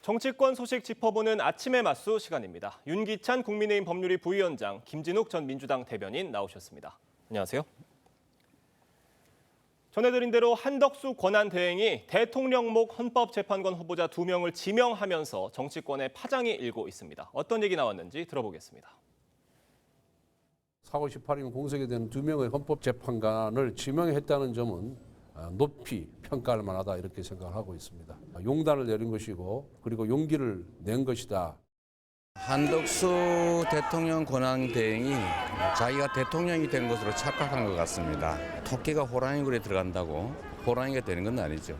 정치권 소식 짚어보는 아침의 맞수 시간입니다. 윤기찬 국민의힘 법률위 부위원장, 김진욱 전 민주당 대변인 나오셨습니다. 안녕하세요. 전해드린 대로 한덕수 권한대행이 대통령목 헌법재판관 후보자 2명을 지명하면서 정치권에 파장이 일고 있습니다. 어떤 얘기 나왔는지 들어보겠습니다. 4월 18일 공석이 되는 2명의 헌법재판관을 지명했다는 점은 높이 평가할 만하다 이렇게 생각하고 있습니다. 용단을 내린 것이고 그리고 용기를 낸 것이다. 한덕수 대통령 권한대행이 자기가 대통령이 된 것으로 착각한 것 같습니다. 토끼가 호랑이 굴에 들어간다고 호랑이가 되는 건 아니죠.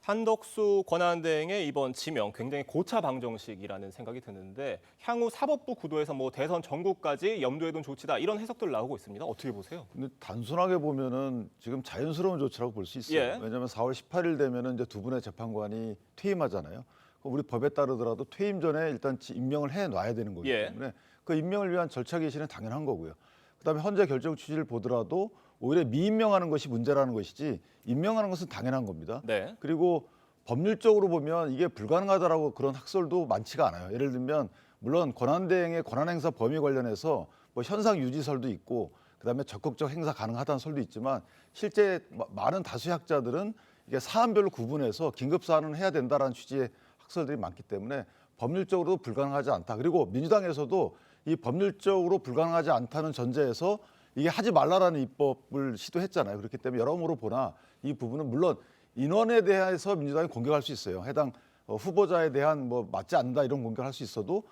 한덕수 권한대행의 이번 지명 굉장히 고차방정식이라는 생각이 드는데 향후 사법부 구도에서 대선 전국까지 염두에 둔 조치다 이런 해석들 나오고 있습니다. 어떻게 보세요? 근데 단순하게 보면은 지금 자연스러운 조치라고 볼 수 있어요. 예. 왜냐하면 4월 18일 되면은 이제 두 분의 재판관이 퇴임하잖아요. 그럼 우리 법에 따르더라도 퇴임 전에 일단 임명을 해놔야 되는 거기 때문에 그 임명을 위한 절차 개시는 당연한 거고요. 그다음에 현재 결정 취지를 보더라도 오히려 미임명하는 것이 문제라는 것이지 임명하는 것은 당연한 겁니다. 네. 그리고 법률적으로 보면 이게 불가능하다라고 그런 학설도 많지가 않아요. 예를 들면 물론 권한대행의 권한행사 범위 관련해서 현상 유지설도 있고 그다음에 적극적 행사 가능하다는 설도 있지만 실제 많은 다수의 학자들은 이게 사안별로 구분해서 긴급 사안은 해야 된다라는 취지의 학설들이 많기 때문에 법률적으로도 불가능하지 않다. 그리고 민주당에서도 이 법률적으로 불가능하지 않다는 전제에서 이게 하지 말라라는 입법을 시도했잖아요. 그렇기 때문에 여러모로 보나 이 부분은 물론 인원에 대해서 민주당이 공격할 수 있어요. 해당 후보자에 대한 맞지 않는다 이런 공격을 할 수 있어도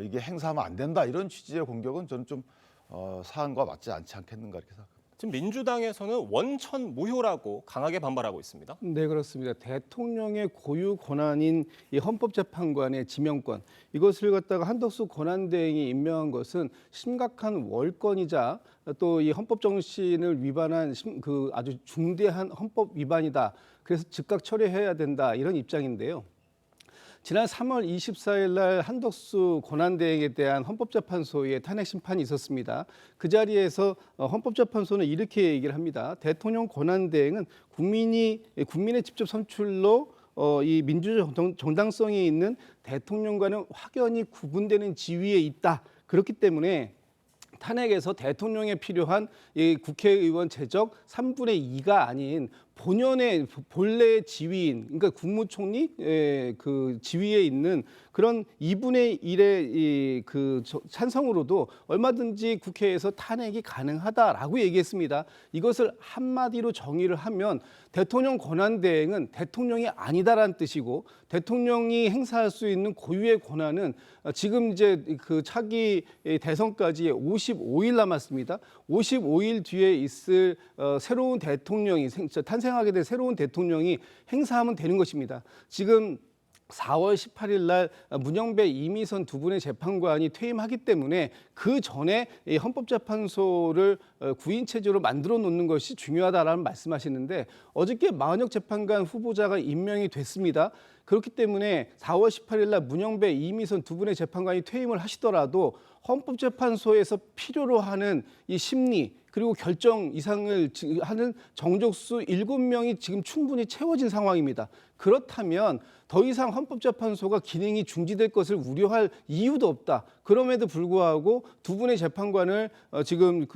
이게 행사하면 안 된다 이런 취지의 공격은 저는 좀 사안과 맞지 않지 않겠는가 이렇게 생각합니다. 지금 민주당에서는 원천 무효라고 강하게 반발하고 있습니다. 네, 그렇습니다. 대통령의 고유 권한인 이 헌법재판관의 지명권 이것을 갖다가 한덕수 권한대행이 임명한 것은 심각한 월권이자 또 이 헌법 정신을 위반한 그 아주 중대한 헌법 위반이다. 그래서 즉각 처리해야 된다 이런 입장인데요. 지난 3월 24일 날 한덕수 권한대행에 대한 헌법재판소의 탄핵 심판이 있었습니다. 그 자리에서 헌법재판소는 이렇게 얘기를 합니다. 대통령 권한대행은 국민의 직접 선출로 이 민주적 정당성이 있는 대통령과는 확연히 구분되는 지위에 있다. 그렇기 때문에 탄핵에서 대통령에 필요한 이 국회의원 제적 3분의 2가 아닌 본래의 지위인, 그러니까 국무총리 그 지위에 있는 그런 2분의 1의 그 찬성으로도 얼마든지 국회에서 탄핵이 가능하다라고 얘기했습니다. 이것을 한마디로 정의를 하면 대통령 권한대행은 대통령이 아니다라는 뜻이고 대통령이 행사할 수 있는 고유의 권한은 지금 이제 그 차기 대선까지 55일 남았습니다. 55일 뒤에 있을 새로운 대통령이 탄생하게 될 새로운 대통령이 행사하면 되는 것입니다. 지금 4월 18일 날 문영배, 이미선 두 분의 재판관이 퇴임하기 때문에 그 전에 헌법재판소를 구인 체제로 만들어 놓는 것이 중요하다라는 말씀하시는데 어저께 마은혁 재판관 후보자가 임명이 됐습니다. 그렇기 때문에 4월 18일 날 문영배, 이미선 두 분의 재판관이 퇴임을 하시더라도 헌법재판소에서 필요로 하는 이 심리 그리고 결정 이상을 하는 정족수 7명이 지금 충분히 채워진 상황입니다. 그렇다면 더 이상 헌법재판소가 기능이 중지될 것을 우려할 이유도 없다. 그럼에도 불구하고 두 분의 재판관을 지금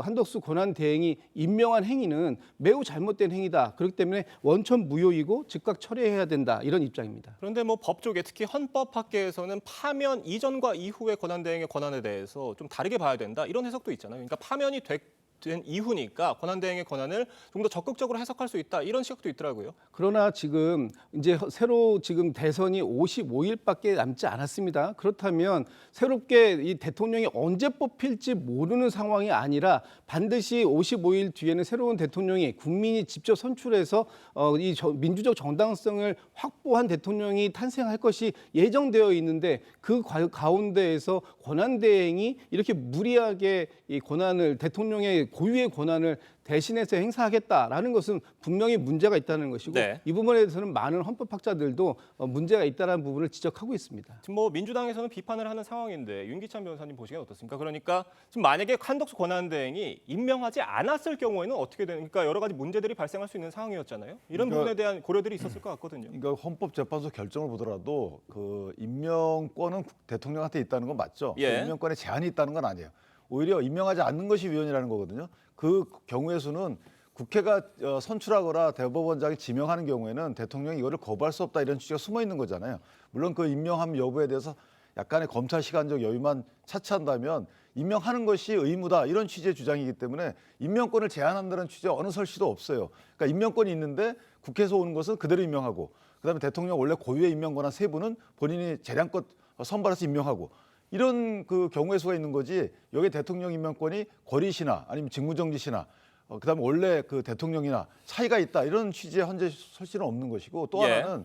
한덕수 권한대행이 임명한 행위는 매우 잘못된 행위다. 그렇기 때문에 원천 무효이고 즉각 처리해야 된다. 이런 입장입니다. 그런데 법 쪽에 특히 헌법학계에서는 파면 이전과 이후의 권한대행의 권한에 대해서 좀 다르게 봐야 된다. 이런 해석도 있잖아요. 그러니까 파면이 된 이후니까 권한대행의 권한을 좀 더 적극적으로 해석할 수 있다. 이런 시각도 있더라고요. 그러나 지금 이제 새로 지금 대선이 55일밖에 남지 않았습니다. 그렇다면 새롭게 이 대통령이 언제 뽑힐지 모르는 상황이 아니라 반드시 55일 뒤에는 새로운 대통령이 국민이 직접 선출해서 이 민주적 정당성을 확보한 대통령이 탄생할 것이 예정되어 있는데 그 가운데에서 권한대행이 이렇게 무리하게 이 권한을 대통령의 고유의 권한을 대신해서 행사하겠다라는 것은 분명히 문제가 있다는 것이고 네. 이 부분에 대해서는 많은 헌법학자들도 문제가 있다는 부분을 지적하고 있습니다. 지금 뭐 민주당에서는 비판을 하는 상황인데 윤기찬 변호사님 보시기엔 어떻습니까? 그러니까 지금 만약에 한덕수 권한대행이 임명하지 않았을 경우에는 어떻게 되는? 그러니까 여러 가지 문제들이 발생할 수 있는 상황이었잖아요. 이런 그러니까 부분에 대한 고려들이 있었을 것 같거든요. 그러니까 헌법재판소 결정을 보더라도 그 임명권은 대통령한테 있다는 건 맞죠. 예. 그 임명권에 제한이 있다는 건 아니에요. 오히려 임명하지 않는 것이 위헌이라는 거거든요. 그 경우의 수는 국회가 선출하거나 대법원장이 지명하는 경우에는 대통령이 이거를 거부할 수 없다 이런 취지가 숨어 있는 거잖아요. 물론 그 임명함 여부에 대해서 약간의 검찰 시간적 여유만 차치한다면 임명하는 것이 의무다 이런 취지의 주장이기 때문에 임명권을 제한한다는 취지에 어느 설치도 없어요. 그러니까 임명권이 있는데 국회에서 오는 것은 그대로 임명하고 그다음에 대통령 원래 고유의 임명 권한 세 분은 본인이 재량껏 선발해서 임명하고 이런 그 경우의 수가 있는 거지 여기 대통령 임명권이 거리시나 아니면 직무정지시나 그다음에 원래 그 대통령이나 차이가 있다 이런 취지의 헌재 설치는 없는 것이고 또 예. 하나는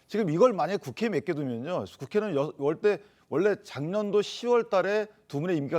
지금 이걸 만약에 국회에 맡겨두면요 국회는 원래 작년도 10월 달에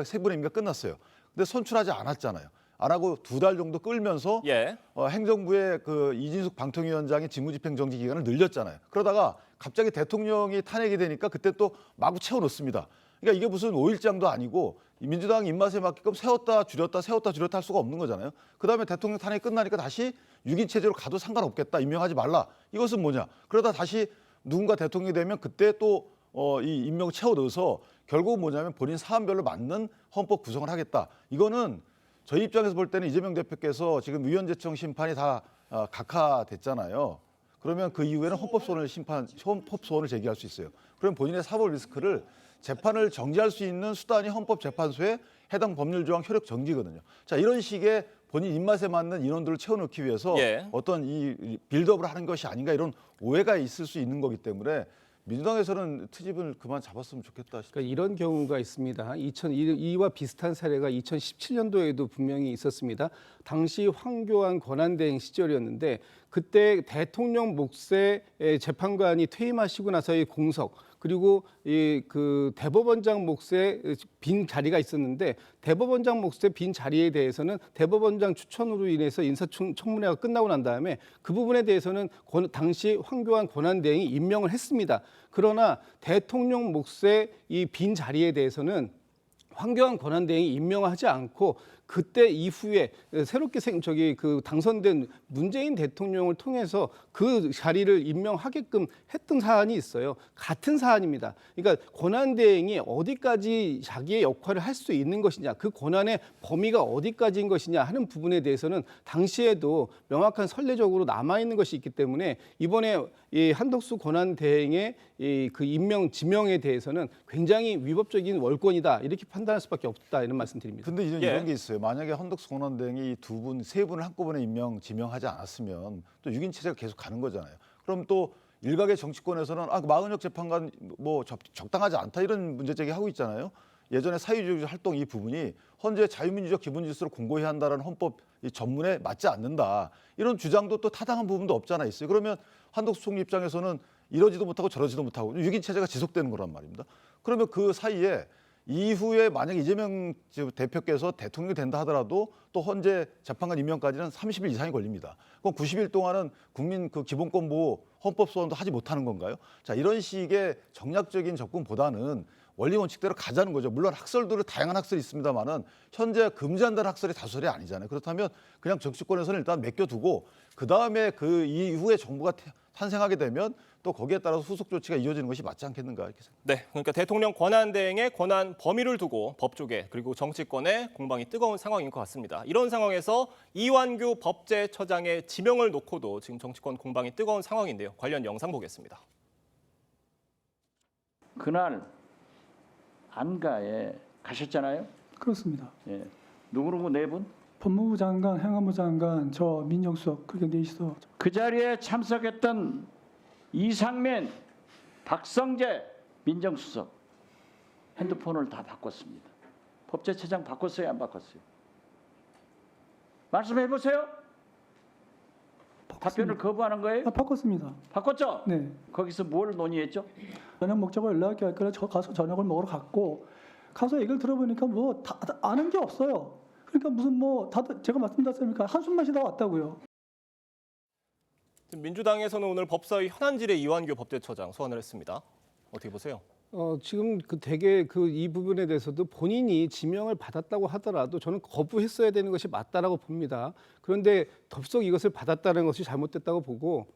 세 분의 임기가 끝났어요. 근데 선출하지 않았잖아요. 안 하고 2달 정도 끌면서 예. 행정부의 그 이진숙 방통위원장의 직무집행정지 기간을 늘렸잖아요. 그러다가 갑자기 대통령이 탄핵이 되니까 그때 또 마구 채워넣습니다. 그러니까 이게 무슨 5일장도 아니고 민주당 입맛에 맞게끔 세웠다 줄였다 할 수가 없는 거잖아요. 그다음에 대통령 탄핵이 끝나니까 다시 6인 체제로 가도 상관없겠다. 임명하지 말라. 이것은 뭐냐. 그러다 다시 누군가 대통령이 되면 그때 또 이 임명 채워 넣어서 결국은 뭐냐면 본인 사안별로 맞는 헌법 구성을 하겠다. 이거는 저희 입장에서 볼 때는 이재명 대표께서 지금 위원제청 심판이 다 각하됐잖아요. 그러면 그 이후에는 헌법소원을 제기할 수 있어요. 그럼 본인의 사법 리스크를 재판을 정지할 수 있는 수단이 헌법재판소에 해당 법률 조항 효력 정지거든요. 자, 이런 식의 본인 입맛에 맞는 인원들을 채워넣기 위해서 예. 어떤 이 빌드업을 하는 것이 아닌가 이런 오해가 있을 수 있는 거기 때문에 민주당에서는 트집을 그만 잡았으면 좋겠다 싶습니다. 그러니까 이런 경우가 있습니다. 이와 비슷한 사례가 2017년도에도 분명히 있었습니다. 당시 황교안 권한대행 시절이었는데 그때 대통령 몫의 재판관이 퇴임하시고 나서의 공석 그리고 그 대법원장 몫의 빈 자리가 있었는데 대법원장 몫의 빈 자리에 대해서는 대법원장 추천으로 인해서 인사청문회가 끝나고 난 다음에 그 부분에 대해서는 당시 황교안 권한대행이 임명을 했습니다. 그러나 대통령 몫의 이 빈 자리에 대해서는 황교안 권한대행이 임명하지 않고 그때 이후에 새롭게 당선된 문재인 대통령을 통해서 그 자리를 임명하게끔 했던 사안이 있어요. 같은 사안입니다. 그러니까 권한대행이 어디까지 자기의 역할을 할 수 있는 것이냐, 그 권한의 범위가 어디까지인 것이냐 하는 부분에 대해서는 당시에도 명확한 선례적으로 남아 있는 것이 있기 때문에 이번에 이 한덕수 권한대행의 그 임명 지명에 대해서는 굉장히 위법적인 월권이다 이렇게 판단할 수밖에 없다 이런 말씀드립니다. 근데 예. 이런 게 있어요. 만약에 헌덕수 권한대행이 세 분을 한꺼번에 지명하지 않았으면 또 6인 체제가 계속 가는 거잖아요. 그럼 또 일각의 정치권에서는 마은혁 재판관 뭐 적당하지 않다 이런 문제 제기하고 있잖아요. 예전에 사회주의 활동 이 부분이 헌재 자유민주적 기본 질서를 공고히 한다는 헌법 전문에 맞지 않는다. 이런 주장도 또 타당한 부분도 없지 않아 있어요. 그러면 한덕수 총리 입장에서는 이러지도 못하고 저러지도 못하고 6인 체제가 지속되는 거란 말입니다. 그러면 그 사이에 이후에 만약 이재명 대표께서 대통령이 된다 하더라도 또 헌재 재판관 임명까지는 30일 이상이 걸립니다. 그럼 90일 동안은 국민 그 기본권 보호 헌법 소원도 하지 못하는 건가요? 자, 이런 식의 정략적인 접근보다는 원리 원칙대로 가자는 거죠. 물론 학설들은 다양한 학설이 있습니다만은 현재 금지한다는 학설이 다수설이 아니잖아요. 그렇다면 그냥 정치권에서는 일단 맡겨두고 그 다음에 그 이후에 정부가 탄생하게 되면 또 거기에 따라서 후속 조치가 이어지는 것이 맞지 않겠는가 이렇게 생각합니다. 네, 그러니까 대통령 권한대행의 권한 범위를 두고 법조계 그리고 정치권의 공방이 뜨거운 상황인 것 같습니다. 이런 상황에서 이완규 법제처장의 지명을 놓고도 지금 정치권 공방이 뜨거운 상황인데요. 관련 영상 보겠습니다. 그날 안가에 가셨잖아요. 그렇습니다. 예. 누구 네 분? 법무부 장관, 행안부 장관, 저 민정수석 그렇게 넷이서 그 자리에 참석했던 이상민, 박성재 민정수석 핸드폰을 다 바꿨습니다. 법제처장 바꿨어요, 안 바꿨어요? 말씀해 보세요. 답변을 거부하는 거예요? 바꿨습니다. 바꿨죠? 네. 거기서 뭘 논의했죠? 저녁 먹자고 연락이 할 거라 저 가서 저녁을 먹으러 갔고 가서 얘기를 들어보니까 뭐 다 아는 게 없어요. 그러니까 무슨 뭐 다들 제가 말씀드렸습니까? 한숨만 쉬다 왔다고요. 민주당에서는 오늘 법사위 현안질의 이완규 법제처장 소환을 했습니다. 어떻게 보세요? 지금 그 대개 이 부분에 대해서도 본인이 지명을 받았다고 하더라도 저는 거부했어야 되는 것이 맞다라고 봅니다. 그런데 덥석 이것을 받았다는 것이 잘못됐다고 보고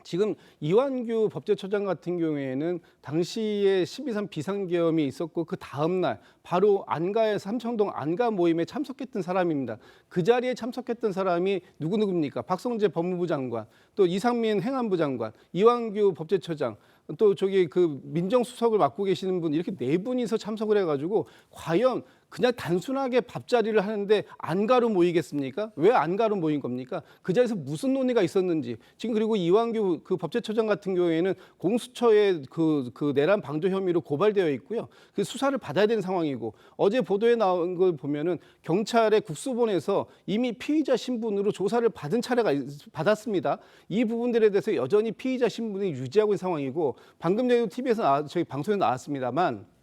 지금 이완규 법제처장 같은 경우에는 당시에 12.3 비상계엄이 있었고 그 다음 날 바로 안가에서 삼청동 안가 모임에 참석했던 사람입니다. 그 자리에 참석했던 사람이 누구입니까? 박성재 법무부 장관, 또 이상민 행안부 장관, 이완규 법제처장, 또 저기 그 민정수석을 맡고 계시는 분 이렇게 네 분이서 참석을 해가지고 과연 그냥 단순하게 밥자리를 하는데 안가로 모이겠습니까? 왜 안가로 모인 겁니까? 그 자리에서 무슨 논의가 있었는지 지금 그리고 이완규 그 법제처장 같은 경우에는 공수처의 그 내란 방조 혐의로 고발되어 있고요. 그 수사를 받아야 되는 상황이고 어제 보도에 나온 걸 보면은 경찰의 국수본에서 이미 피의자 신분으로 조사를 받은 차례가 받았습니다. 이 부분들에 대해서 여전히 피의자 신분이 유지하고 있는 상황이고 방금 전에도 TV에서 저희 방송에 나왔습니다만.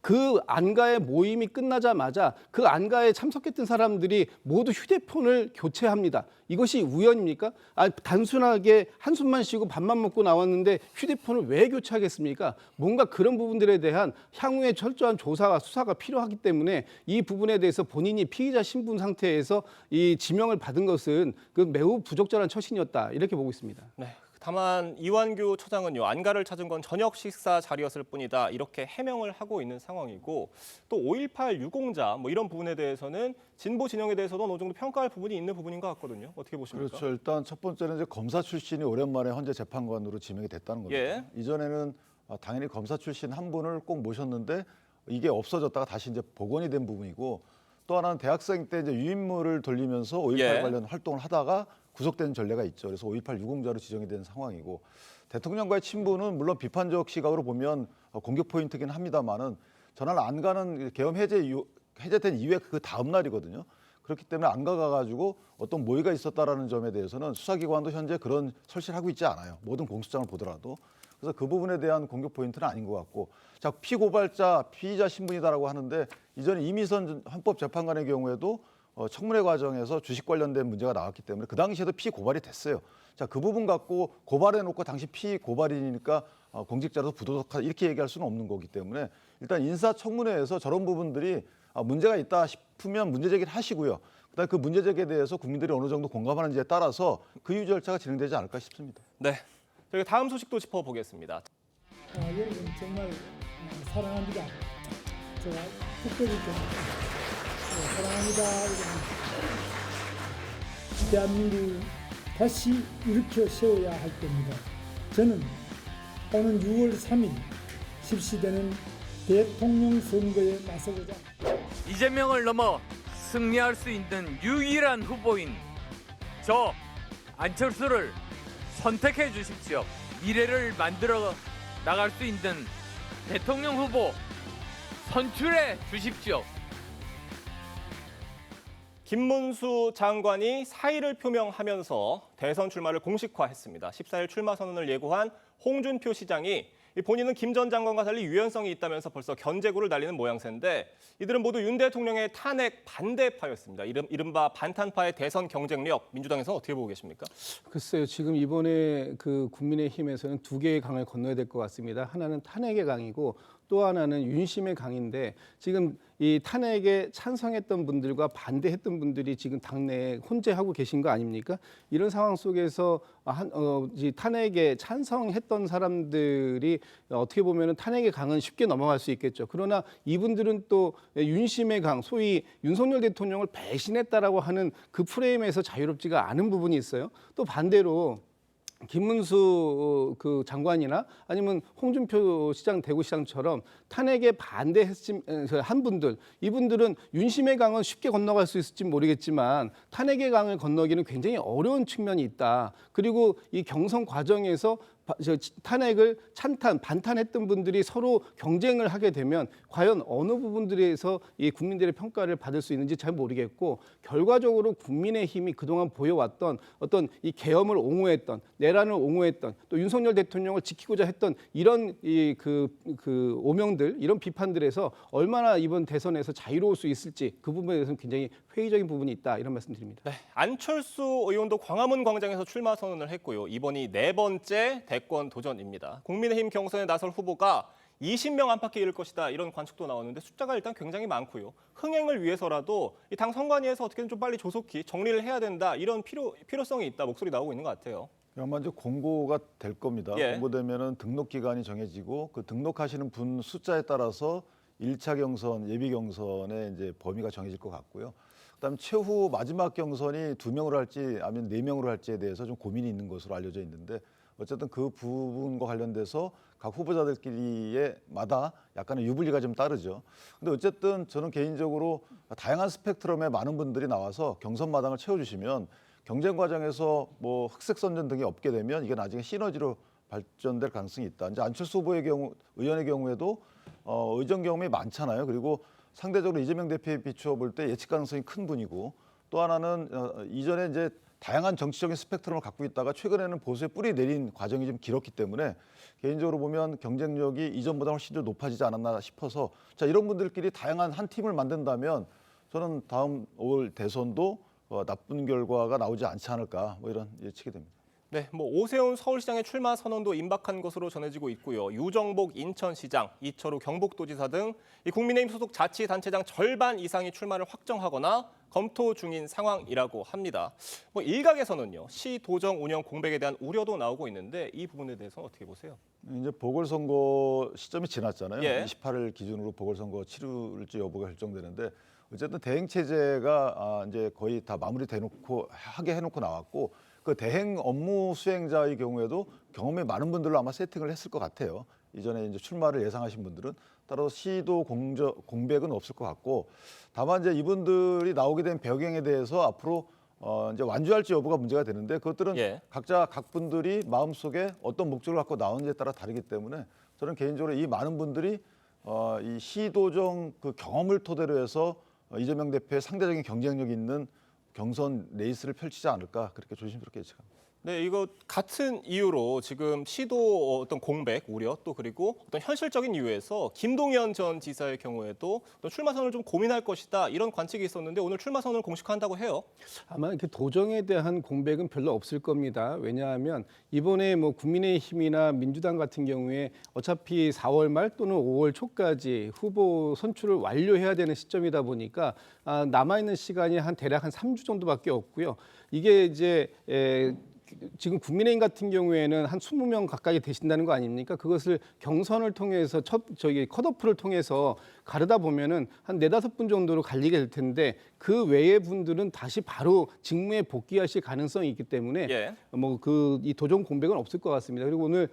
그 안가의 모임이 끝나자마자 그 안가에 참석했던 사람들이 모두 휴대폰을 교체합니다. 이것이 우연입니까? 단순하게 한숨만 쉬고 밥만 먹고 나왔는데 휴대폰을 왜 교체하겠습니까? 뭔가 그런 부분들에 대한 향후에 철저한 조사와 수사가 필요하기 때문에 이 부분에 대해서 본인이 피의자 신분 상태에서 이 지명을 받은 것은 매우 부적절한 처신이었다 이렇게 보고 있습니다. 네. 다만 이완규 처장은요, 안가를 찾은 건 저녁 식사 자리였을 뿐이다 이렇게 해명을 하고 있는 상황이고 또 5.18 유공자 뭐 이런 부분에 대해서는 진보 진영에 대해서도 어느 정도 평가할 부분이 있는 부분인 것 같거든요. 어떻게 보십니까? 그렇죠. 일단 첫 번째는 이제 검사 출신이 오랜만에 헌재 재판관으로 지명이 됐다는 겁니다. 예. 이전에는 당연히 검사 출신 한 분을 꼭 모셨는데 이게 없어졌다가 다시 이제 복원이 된 부분이고 또 하나는 대학생 때 이제 유인물을 돌리면서 5.18 예. 관련 활동을 하다가 구속된 전례가 있죠. 그래서 5.18 유공자로 지정이 된 상황이고 대통령과의 친분은 물론 비판적 시각으로 보면 공격 포인트긴 합니다만은 전날 안가는 계엄 해제된 이후에 그 다음 날이거든요. 그렇기 때문에 안 가가지고 어떤 모의가 있었다라는 점에 대해서는 수사기관도 현재 그런 설치를 하고 있지 않아요. 모든 공소장을 보더라도. 그래서 그 부분에 대한 공격 포인트는 아닌 것 같고 자 피고발자, 피의자 신분이다라고 하는데 이전에 이미선 헌법재판관의 경우에도 청문회 과정에서 주식 관련된 문제가 나왔기 때문에 그 당시에도 피고발이 됐어요. 자, 그 부분 갖고 고발해놓고 당시 피고발이니까 공직자로서 부도덕하다 이렇게 얘기할 수는 없는 거기 때문에 일단 인사청문회에서 저런 부분들이 문제가 있다 싶으면 문제 제기를 하시고요. 그다음에 그 문제 제기에 대해서 국민들이 어느 정도 공감하는지에 따라서 그 유지 절차가 진행되지 않을까 싶습니다. 네, 저희가 다음 소식도 짚어보겠습니다. 여러분 정말 사랑합니다. 제가 특별히 좀 사랑합니다. 대한민국 다시 일으켜 세워야 할 겁니다. 저는 오는 6월 3일 실시되는 대통령 선거에 나서고자 이재명을 넘어 승리할 수 있는 유일한 후보인 저 안철수를 선택해 주십시오. 미래를 만들어 나갈 수 있는 대통령 후보 선출해 주십시오. 김문수 장관이 사의를 표명하면서 대선 출마를 공식화했습니다. 14일 출마 선언을 예고한 홍준표 시장이 본인은 김 전 장관과 달리 유연성이 있다면서 벌써 견제구를 날리는 모양새인데 이들은 모두 윤 대통령의 탄핵 반대파였습니다. 이른바 반탄파의 대선 경쟁력, 민주당에서는 어떻게 보고 계십니까? 글쎄요, 지금 이번에 국민의힘에서는 두 개의 강을 건너야 될 것 같습니다. 하나는 탄핵의 강이고 또 하나는 윤심의 강인데 지금 이 탄핵에 찬성했던 분들과 반대했던 분들이 지금 당내에 혼재하고 계신 거 아닙니까? 이런 상황 속에서 탄핵에 찬성했던 사람들이 어떻게 보면 탄핵의 강은 쉽게 넘어갈 수 있겠죠. 그러나 이분들은 또 윤심의 강, 소위 윤석열 대통령을 배신했다라고 하는 그 프레임에서 자유롭지가 않은 부분이 있어요. 또 반대로 김문수 장관이나 아니면 홍준표 시장, 대구시장처럼 탄핵에 반대한 분들, 이분들은 윤심의 강은 쉽게 건너갈 수 있을지 모르겠지만 탄핵의 강을 건너기는 굉장히 어려운 측면이 있다. 그리고 이 경선 과정에서 탄핵을 반탄했던 분들이 서로 경쟁을 하게 되면 과연 어느 부분들에서 이 국민들의 평가를 받을 수 있는지 잘 모르겠고, 결과적으로 국민의힘이 그동안 보여왔던 어떤 이 계엄을 옹호했던, 내란을 옹호했던, 또 윤석열 대통령을 지키고자 했던 이런 그 오명들, 이런 비판들에서 얼마나 이번 대선에서 자유로울 수 있을지, 그 부분에 대해서는 굉장히 회의적인 부분이 있다, 이런 말씀드립니다. 네, 안철수 의원도 광화문 광장에서 출마 선언을 했고요. 이번이 4번째 대권 도전입니다. 국민의힘 경선에 나설 후보가 20명 안팎에 이를 것이다, 이런 관측도 나오는데 숫자가 일단 굉장히 많고요. 흥행을 위해서라도 이 당 선관위에서 어떻게든 좀 빨리 조속히 정리를 해야 된다, 이런 필요성이 있다, 목소리 나오고 있는 것 같아요. 아마 이제 공고가 될 겁니다. 예. 공고되면은 등록 기간이 정해지고 그 등록하시는 분 숫자에 따라서 1차 경선, 예비 경선의 이제 범위가 정해질 것 같고요. 그다음 최후 마지막 경선이 2명으로 할지 아니면 4명으로 할지에 대해서 좀 고민이 있는 것으로 알려져 있는데, 어쨌든 그 부분과 관련돼서 각 후보자들끼리의 마다 약간의 유불리가 좀 따르죠. 근데 어쨌든 저는 개인적으로 다양한 스펙트럼의 많은 분들이 나와서 경선 마당을 채워주시면 경쟁 과정에서 뭐 흑색 선전 등이 없게 되면 이게 나중에 시너지로 발전될 가능성이 있다. 이제 안철수 후보의 경우, 의원의 경우에도 의정 경험이 많잖아요. 그리고 상대적으로 이재명 대표에 비추어 볼 때 예측 가능성이 큰 분이고, 또 하나는 이전에 이제 다양한 정치적인 스펙트럼을 갖고 있다가 최근에는 보수에 뿌리 내린 과정이 좀 길었기 때문에 개인적으로 보면 경쟁력이 이전보다 훨씬 더 높아지지 않았나 싶어서, 자, 이런 분들끼리 다양한 한 팀을 만든다면 저는 다음 5월 대선도 나쁜 결과가 나오지 않지 않을까, 뭐 이런 예측이 됩니다. 네, 뭐 오세훈 서울시장의 출마 선언도 임박한 것으로 전해지고 있고요. 유정복 인천시장, 이철우 경북도지사 등 이 국민의힘 소속 자치단체장 절반 이상이 출마를 확정하거나 검토 중인 상황이라고 합니다. 뭐 일각에서는요, 시 도정 운영 공백에 대한 우려도 나오고 있는데 이 부분에 대해서는 어떻게 보세요? 이제 보궐선거 시점이 지났잖아요. 예. 28일 기준으로 보궐선거 치룰지 여부가 결정되는데, 어쨌든 대행 체제가 이제 거의 다 마무리돼놓고 하게 해놓고 나왔고, 그 대행 업무 수행자의 경우에도 경험이 많은 분들로 아마 세팅을 했을 것 같아요. 이전에 이제 출마를 예상하신 분들은. 따라서 시도 공백은 없을 것 같고, 다만 이제 이분들이 나오게 된 배경에 대해서 앞으로 이제 완주할지 여부가 문제가 되는데, 그것들은 예. 각자 각 분들이 마음속에 어떤 목적을 갖고 나오는지에 따라 다르기 때문에, 저는 개인적으로 이 많은 분들이 이 시도정 그 경험을 토대로 해서 이재명 대표의 상대적인 경쟁력 있는 경선 레이스를 펼치지 않을까, 그렇게 조심스럽게 예측합니다. 네, 이거 같은 이유로 지금 시도 어떤 공백 우려, 또 그리고 어떤 현실적인 이유에서 김동연 전 지사의 경우에도 어떤 출마 선언을 좀 고민할 것이다, 이런 관측이 있었는데 오늘 출마 선언을 공식화한다고 해요. 아마 이렇게 도정에 대한 공백은 별로 없을 겁니다. 왜냐하면 이번에 뭐 국민의힘이나 민주당 같은 경우에 어차피 4월 말 또는 5월 초까지 후보 선출을 완료해야 되는 시점이다 보니까 남아있는 시간이 대략 한 3주 정도밖에 없고요. 이게 이제 지금 국민의힘 같은 경우에는 한 20명 가까이 되신다는 거 아닙니까? 그것을 경선을 통해서 컷오프를 통해서 가르다 보면은 한 4-5분 정도로 갈리게 될 텐데, 그 외의 분들은 다시 바로 직무에 복귀하실 가능성이 있기 때문에 예. 이 도정 공백은 없을 것 같습니다. 그리고 오늘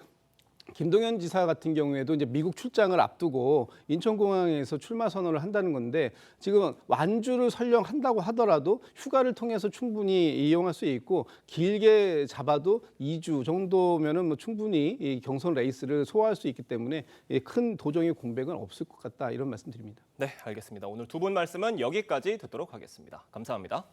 김동연 지사 같은 경우에도 이제 미국 출장을 앞두고 인천공항에서 출마 선언을 한다는 건데, 지금 완주를 설령 한다고 하더라도 휴가를 통해서 충분히 이용할 수 있고, 길게 잡아도 2주 정도면은 뭐 충분히 이 경선 레이스를 소화할 수 있기 때문에 큰 도정의 공백은 없을 것 같다, 이런 말씀드립니다. 네, 알겠습니다. 오늘 두 분 말씀은 여기까지 듣도록 하겠습니다. 감사합니다.